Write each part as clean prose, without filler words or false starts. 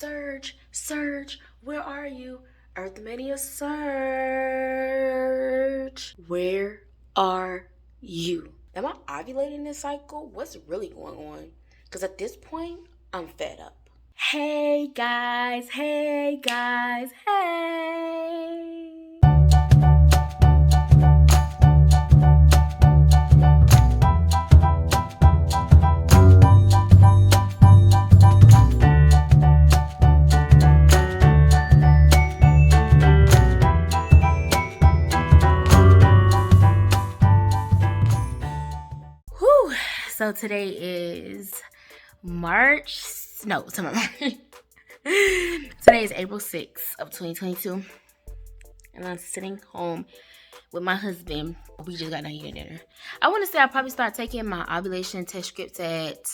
Surge, surge, where are you? Earthmania surge. Where are you? Am I ovulating this cycle? What's really going on? Because at this point, I'm fed up. Hey guys, hey. Whew. So today is Today is April 6th of 2022. And I'm sitting home with my husband. We just got done eating dinner. I want to say I'll probably start taking my ovulation test scripts at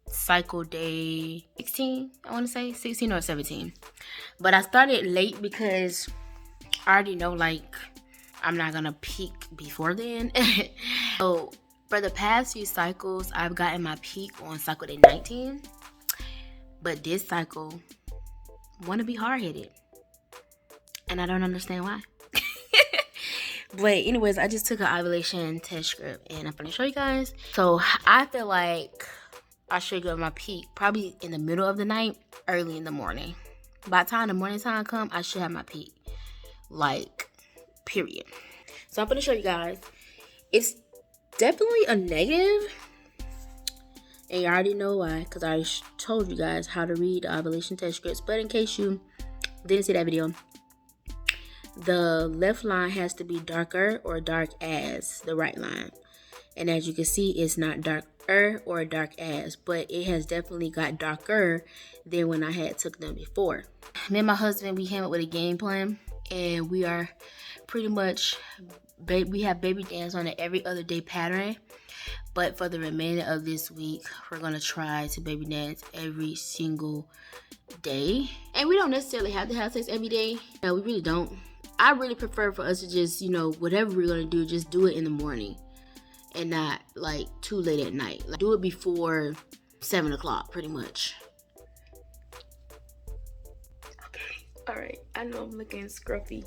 cycle day 16. I want to say 16 or 17. But I started late because I already know, I'm not going to peak before then. So for the past few cycles, I've gotten my peak on cycle day 19. But this cycle, want to be hard-headed. And I don't understand why. But anyways, I just took an ovulation test script and I'm going to show you guys. So I feel like I should go my peak probably in the middle of the night, early in the morning. By the time the morning time comes, I should have my peak. Period. So I'm going to show you guys. It's definitely a negative. And you already know why, because I told you guys how to read the ovulation test scripts. But in case you didn't see that video, the left line has to be darker or dark as the right line. And as you can see, it's not darker or dark as, but it has definitely got darker than when I had took them before. Me and my husband, we came up with a game plan, and we are pretty much, we have baby dance on an every other day pattern. But for the remainder of this week, we're going to try to baby dance every single day. And we don't necessarily have to have sex every day. No, we really don't. I really prefer for us to just, whatever we're going to do, just do it in the morning. And not, too late at night. Do it before 7 o'clock, pretty much. Okay. All right. I know I'm looking scruffy.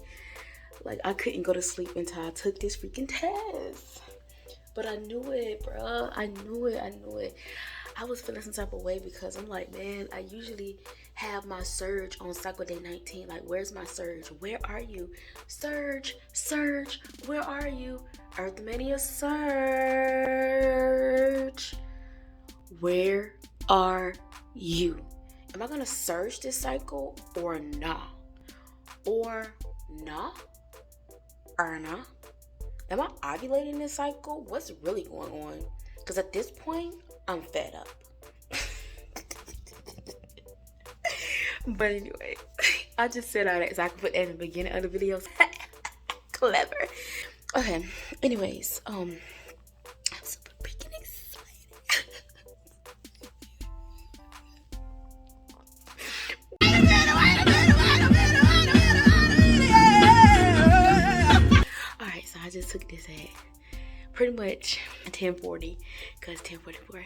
I couldn't go to sleep until I took this freaking test. But I knew it, bro. I knew it. I was feeling some type of way because I'm like, man, I usually have my surge on cycle day 19. Where's my surge? Where are you? Surge, where are you? Earthmania surge. Where are you? Am I gonna surge this cycle or nah? Or nah? Or nah? Am I ovulating this cycle? What's really going on? Because at this point, I'm fed up. But anyway, I just said all that so I could put that in the beginning of the videos. Clever. Okay, anyways, I'm super freaking excited. Alright, so I just took this at pretty much 10:40, because 10:44.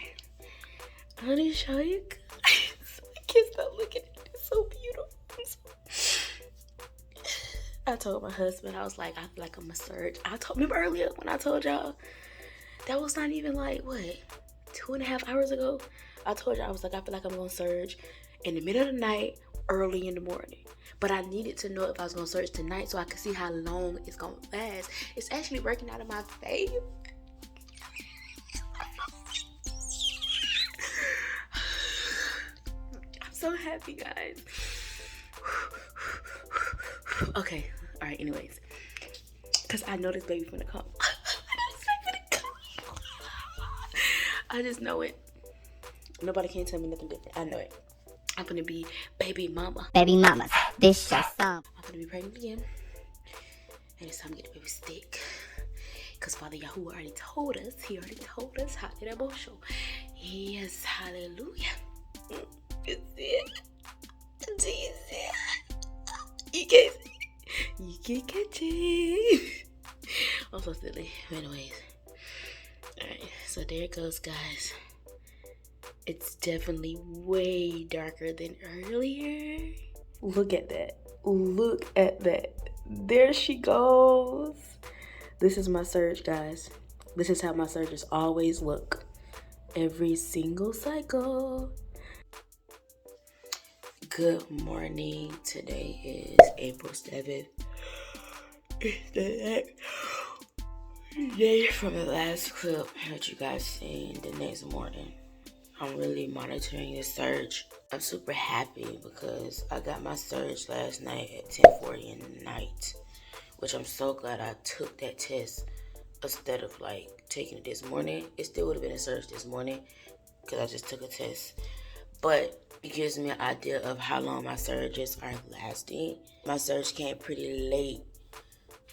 I'm gonna show you guys. I can't stop looking at it. It's so beautiful. I told my husband, I was like, I feel like I'm a surge. Remember earlier when I told y'all that was not even 2.5 hours ago. I told y'all I was like, I feel like I'm gonna surge in the middle of the night, early in the morning. But I needed to know if I was gonna surge tonight so I could see how long it's gonna last. It's actually working out in my favor. I'm so happy, guys. Okay, all right, anyways. Because I know this baby's gonna come. I just know it. Nobody can tell me nothing different. I know it. I'm gonna be baby mama. Baby mamas, this your song. I'm gonna be pregnant again. And it's time to get the baby stick. Because Father Yahoo already told us. He already told us how to get that show. Yes, hallelujah. You see it? Jesus. You can't see it. You can't catch it. I'm so silly. Anyways. Alright, so there it goes, guys. It's definitely way darker than earlier. Look at that. Look at that. There she goes. This is my surge, guys. This is how my surges always look. Every single cycle. Good morning. Today is April 7th. It's the day from the last clip that you guys seen the next morning. I'm really monitoring the surge. I'm super happy because I got my surge last night at 10:40 in the night, which I'm so glad I took that test instead of taking it this morning. It still would have been a surge this morning because I just took a test. But it gives me an idea of how long my surges are lasting. My surge came pretty late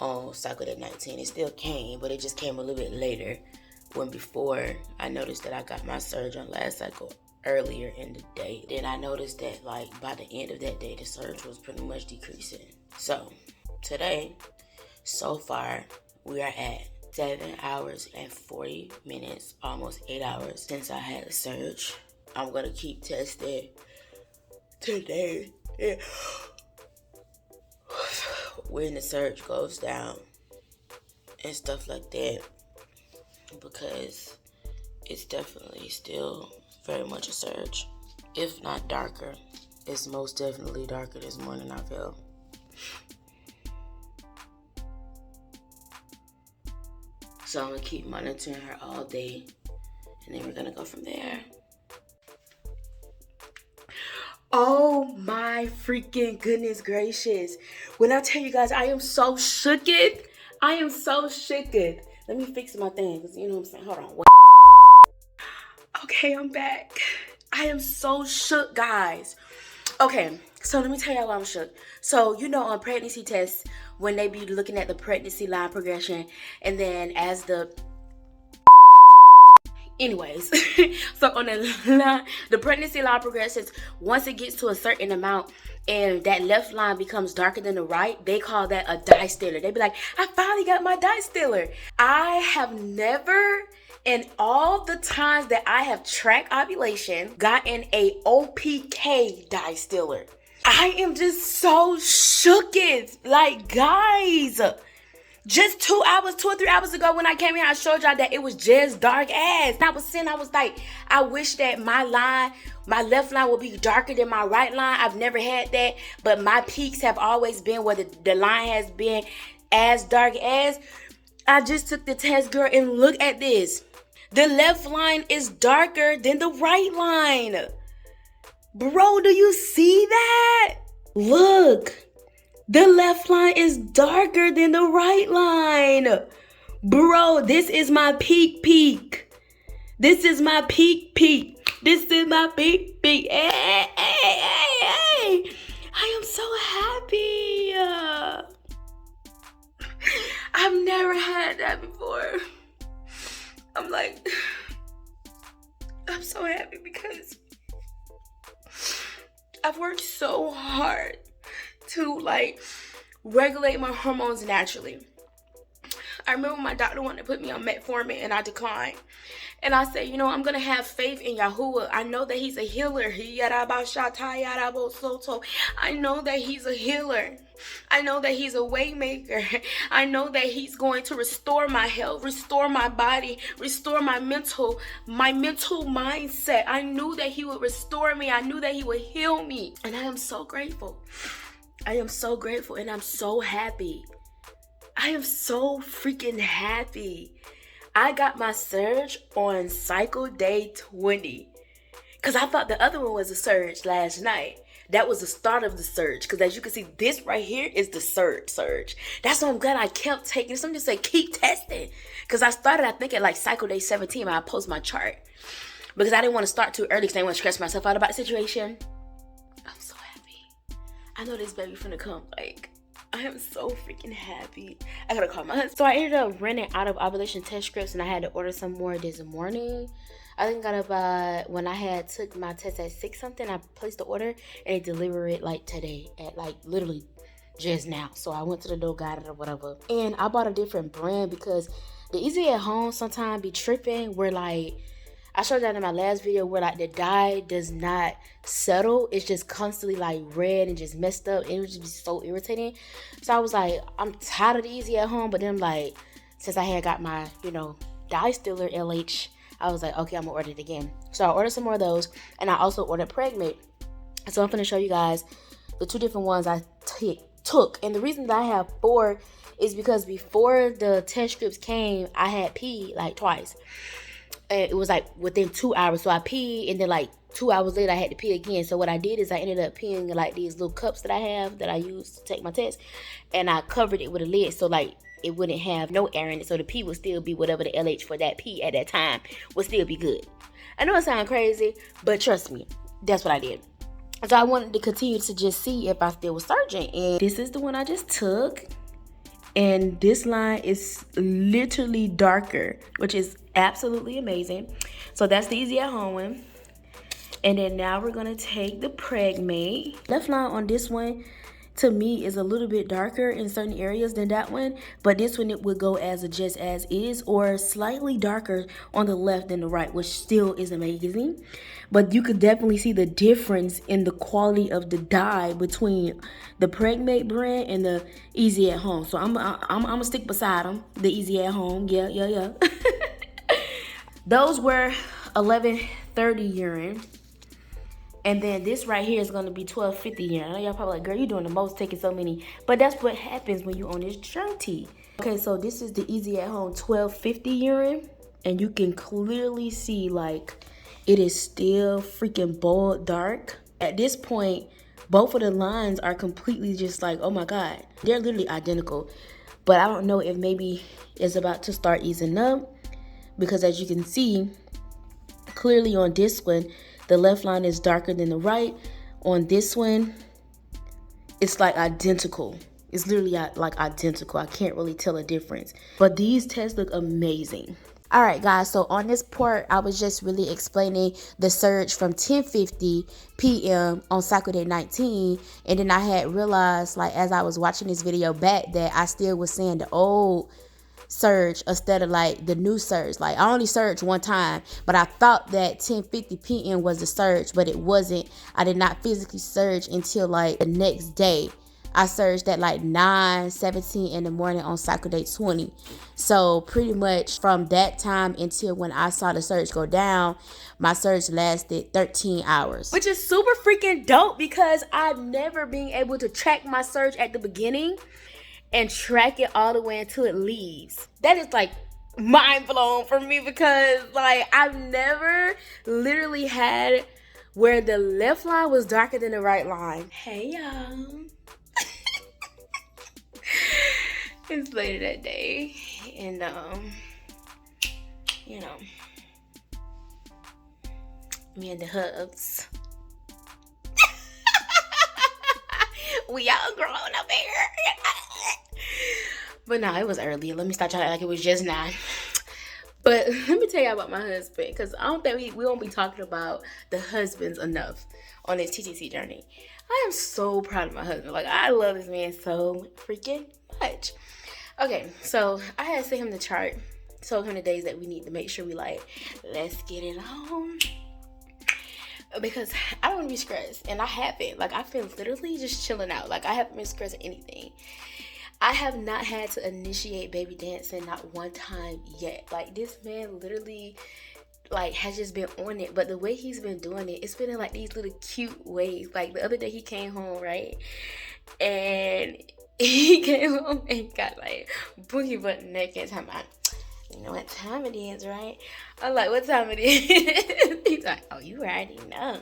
on cycle day 19. It still came, but it just came a little bit later. When before I noticed that I got my surge on last cycle earlier in the day. Then I noticed that by the end of that day, the surge was pretty much decreasing. So today, so far, we are at 7 hours and 40 minutes, almost 8 hours since I had a surge. I'm gonna keep testing today. Yeah. When the surge goes down and stuff like that, because it's definitely still very much a surge. If not darker, it's most definitely darker this morning, I feel. So I'm gonna keep monitoring her all day, and then we're gonna go from there. Oh my freaking goodness gracious. When I tell you guys, I am so shooked. I am so shooked. Let me fix my thing, because you know what I'm saying? Hold on. Wait. Okay, I'm back. I am so shook, guys. Okay, so let me tell y'all why I'm shook. So, on pregnancy tests, when they be looking at the pregnancy line progression, and then as the... Anyways, so on the pregnancy line progresses, once it gets to a certain amount and that left line becomes darker than the right, they call that a distiller. They be like, I finally got my distiller. I have never, in all the times that I have tracked ovulation, gotten a OPK distiller. I am just so shooked. Guys, just 2 or 3 hours ago when I came here, I showed y'all that it was just dark ass. I was like, I wish that my left line would be darker than my right line. I've never had that, but my peaks have always been where the line has been as dark as. I just took the test, girl, and look at this. The left line is darker than the right line. Bro, do you see that? Look. The left line is darker than the right line. Bro, this is my peak. This is my peak. This is my peak. Hey. I am so happy. I've never had that before. I'm so happy because I've worked so hard to regulate my hormones naturally. I remember my doctor wanted to put me on metformin and I declined. And I said, I'm going to have faith in Yahuwah. I know that he's a healer. I know that he's a healer. I know that he's a way maker. I know that he's going to restore my health, restore my body, restore my mental mindset. I knew that he would restore me. I knew that he would heal me. And I am so grateful. I am so grateful and I'm so happy. I am so freaking happy. I got my surge on cycle day 20. Because I thought the other one was a surge last night. That was the start of the surge. Because as you can see, this right here is the surge. That's why I'm glad I kept taking this. I'm just saying, keep testing. Because I started, I think, at cycle day 17 when I post my chart. Because I didn't want to start too early because I didn't want to stress myself out about the situation. I'm so happy. I know this baby finna come. I am so freaking happy. I gotta call my husband. So I ended up running out of ovulation test strips and I had to order some more this morning. I think when I had took my test at 6 something, I placed the order and they delivered it today at literally just now. So I went to the door, got it or whatever. And I bought a different brand because the Easy at Home sometimes be tripping where I showed that in my last video where like the dye does not settle. It's just constantly like red and just messed up, and it would just be so irritating. So I was like, I'm tired of the Easy at Home, but then I'm like, since I had got my, dye stiller LH, I was like, okay, I'm gonna order it again. So I ordered some more of those, and I also ordered Pregnate. So I'm gonna show you guys the 2 different ones I took. And the reason that I have 4 is because before the test strips came, I had peed like twice. And it was like within 2 hours. So I peed, and then like 2 hours later I had to pee again. So what I did is I ended up peeing in like these little cups that I have that I use to take my test, and I covered it with a lid so like it wouldn't have no air in it, so the pee would still be whatever the LH for that pee at that time would still be good. I know it sounds crazy, but trust me, that's what I did. So I wanted to continue to just see if I still was surging, and this is the one I just took. And this line is literally darker, which is absolutely amazing. So that's the Easy at Home one. And then now we're gonna take the Pregnate. Left line on this one, to me, is a little bit darker in certain areas than that one, but this one, it would go as a just as is, or slightly darker on the left than the right, which still is amazing. But you could definitely see the difference in the quality of the dye between the Pregnate brand and the Easy at Home. So I'm gonna stick beside them, the Easy at Home. Yeah. Those were 1130 urine. And then this right here is going to be 1250 urine. I know y'all probably like, girl, you doing the most taking so many. But that's what happens when you on this journey. Okay, so this is the Easy at Home 1250 urine. And you can clearly see like it is still freaking bold dark. At this point, both of the lines are completely just like, oh my God. They're literally identical. But I don't know if maybe it's about to start easing up. Because as you can see, clearly on this one, the left line is darker than the right. On this one, it's like identical. It's literally like identical. I can't really tell a difference. But these tests look amazing. All right, guys. So on this part, I was just really explaining the surge from 10:50 p.m. on cycle day 19. And then I had realized, like, as I was watching this video back, that I still was seeing the old surge instead of like the new surge. Like I only surged one time, but I thought that 10:50 p.m. was the surge, but it wasn't. I did not physically surge until like the next day. I surged at like 9:17 in the morning on cycle day 20. So pretty much from that time until when I saw the surge go down, my surge lasted 13 hours. Which is super freaking dope because I've never been able to track my surge at the beginning and track it all the way until it leaves. That is like mind blown for me because like I've never literally had where the left line was darker than the right line. Hey y'all. It's later that day and me and the hubs. We all grown up here. But no, it was early. Let me start trying to act like it was just 9. But let me tell you about my husband, because I don't think we won't be talking about the husbands enough on this TTC journey. I am so proud of my husband. Like, I love this man so freaking much. Okay, so I had sent him the chart, told him the days that we need to make sure we like, let's get it on. Because I don't want to be stressed, and I haven't. Like, I've been literally just chilling out. Like, I haven't been stressed or anything. I have not had to initiate baby dancing not one time yet. Like, this man literally, like, has just been on it. But the way he's been doing it, it's been in, like, these little cute ways. Like, the other day he came home, right? And he came home and got, like, boogie butt naked. Talking about, you know what time it is, right? I'm like, what time it is? He's like, oh, you already know.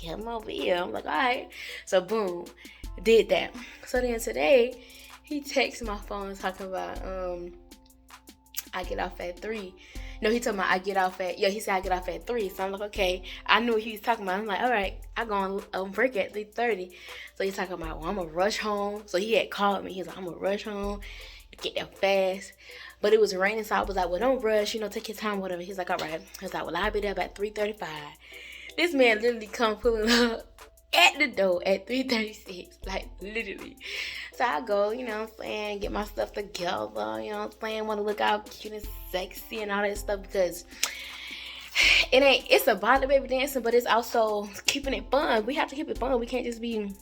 Come over here. I'm like, all right. So, boom. Did that. So, then today, he texts my phone talking about, I get off at 3. No, he told me he said I get off at 3. So I'm like, okay. I knew what he was talking about. I'm like, all right, I go on break at 3:30. So he's talking about, well, I'm going to rush home. So he had called me. He's like, I'm going to rush home, get there fast. But it was raining, so I was like, well, don't rush, take your time, whatever. He's like, all right. He's like, well, I'll be there about 3:35. This man literally come pulling up at the door at 3:36, like literally. So I go, get my stuff together, want to look out cute and sexy and all that stuff because It's about the baby dancing, but it's also keeping it fun. We have to keep it fun. We can't just be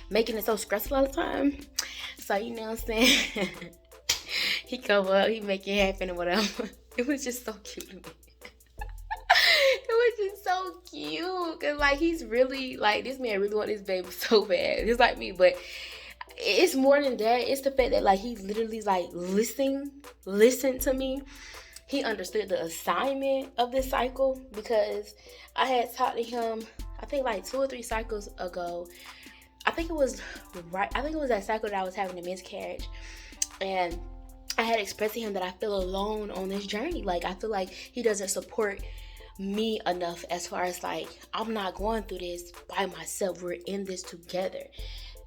making it so stressful all the time. So you know what I'm saying? He come up, he make it happen or whatever. It was just so cute to me. It was just so cute. Cause like he's really like, this man really want this baby so bad. Just like me, but it's more than that. It's the fact that like he literally like listen to me. He understood the assignment of this cycle, because I had talked to him, I think like 2 or 3 cycles ago. I think it was that cycle that I was having a miscarriage, and I had expressed to him that I feel alone on this journey. Like I feel like he doesn't support me enough, as far as like, I'm not going through this by myself. We're in this together.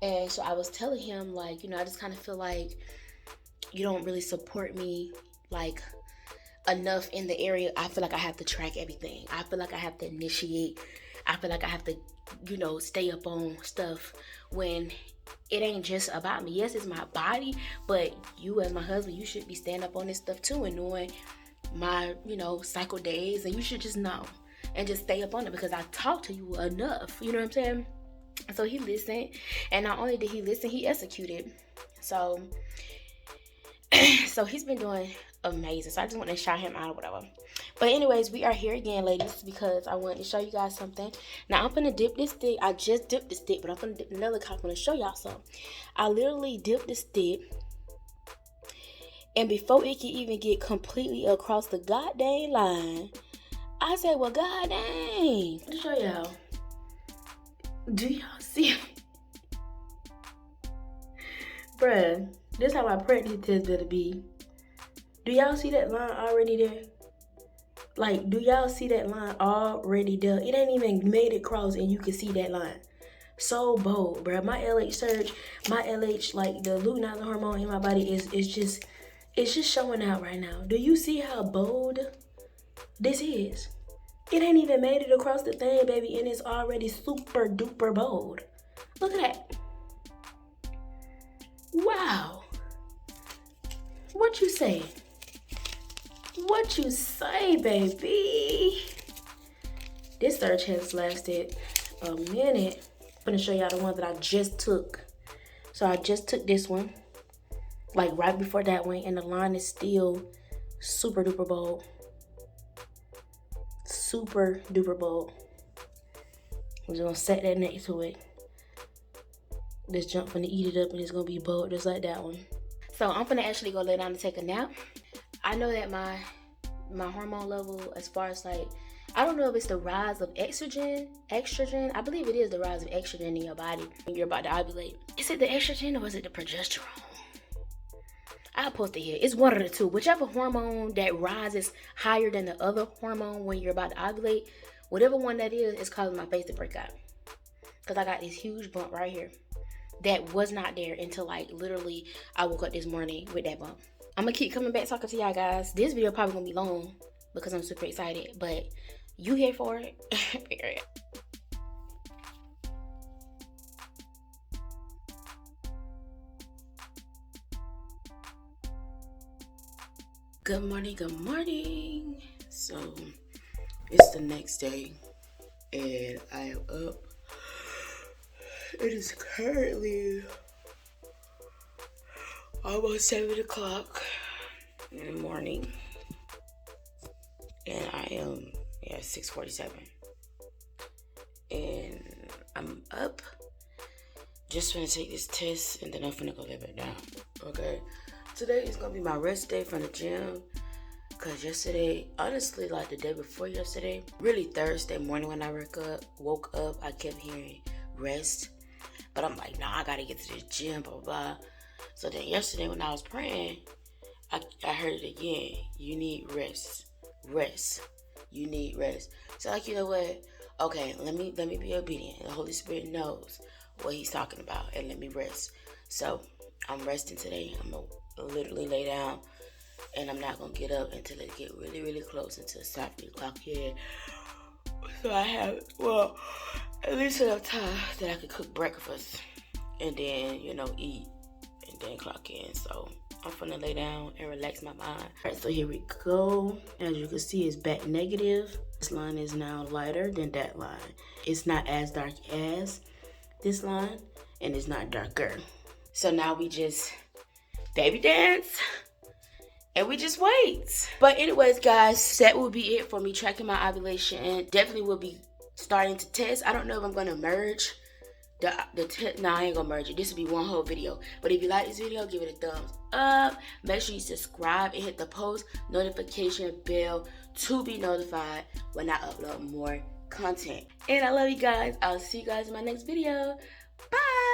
And so I was telling him like, I just kind of feel like you don't really support me like enough in the area. I feel like I have to track everything. I feel like I have to initiate. I feel like I have to, stay up on stuff when it ain't just about me. Yes, it's my body, but you as my husband, you should be standing up on this stuff too, and knowing my, cycle days, and you should just know and just stay up on it, because I talk to you enough. You know what I'm saying? So he listened, and not only did he listen, he executed. So he's been doing amazing. So I just want to shout him out or whatever. But anyways, we are here again, ladies, because I wanted to show you guys something. Now I'm gonna dip this stick. I just dipped the stick, but I'm gonna dip another cup. I'm gonna show y'all something. I literally dipped the stick, and before it could even get completely across the goddamn line, I said, well, god dang. Let me show y'all. Do y'all see? Bruh, this how my pregnancy test better be. Do y'all see that line already there? Like, do y'all see that line already there? It ain't even made it cross, and you can see that line. So bold, bruh. My LH surge, my LH, like the luteinizing hormone in my body is just showing out right now. Do you see how bold this is? It ain't even made it across the thing, baby, and it's already super duper bold. Look at that. Wow. What you say? What you say, baby? This search has lasted a minute. I'm gonna show y'all the one that I just took. So I just took this one, like right before that one, and the line is still super duper bold. Super duper bold. I'm just gonna set that next to it. This junk finna eat it up, and it's gonna be bold just like that one. So I'm finna actually go lay down and take a nap. I know that my hormone level, as far as like, I don't know if it's the rise of estrogen. I believe it is the rise of estrogen in your body when you're about to ovulate. Is it the estrogen or is it the progesterone? I'll post it here. It's one of the two. Whichever hormone that rises higher than the other hormone when you're about to ovulate, whatever one that is causing my face to break out. Because I got this huge bump right here that was not there until like literally I woke up this morning with that bump. I'm gonna keep coming back talking to y'all guys. This video probably gonna be long because I'm super excited, but you here for it? Period. Good morning. So it's the next day and I am up. It is currently almost 7 o'clock in the morning, and I am 6:47, and I'm up. Just gonna take this test, and then I'm gonna go lay back down. Okay, today is gonna be my rest day from the gym, cause yesterday, honestly, like the day before yesterday, really Thursday morning when I woke up, I kept hearing rest, but I'm like, nah, I gotta get to the gym, blah blah blah. So then yesterday when I was praying, I heard it again. You need rest. You need rest. So like, you know what? Okay, let me be obedient. The Holy Spirit knows what he's talking about, and let me rest. So I'm resting today. I'm gonna literally lay down, and I'm not gonna get up until it get really, really close until 7 o'clock here. So I have, at least enough time that I could cook breakfast and then, eat and then clock in. So I'm finna lay down and relax my mind. All right, so here we go. As you can see, it's back negative. This line is now lighter than that line. It's not as dark as this line, and it's not darker. So now we just baby dance, and we just wait. But anyways, guys, that will be it for me tracking my ovulation. And definitely will be starting to test. I don't know if I'm gonna merge no, I ain't gonna merge it. This will be one whole video. But if you like this video, give it a thumbs up. Make sure you subscribe and hit the post notification bell to be notified when I upload more content. And I love you guys. I'll see you guys in my next video. Bye.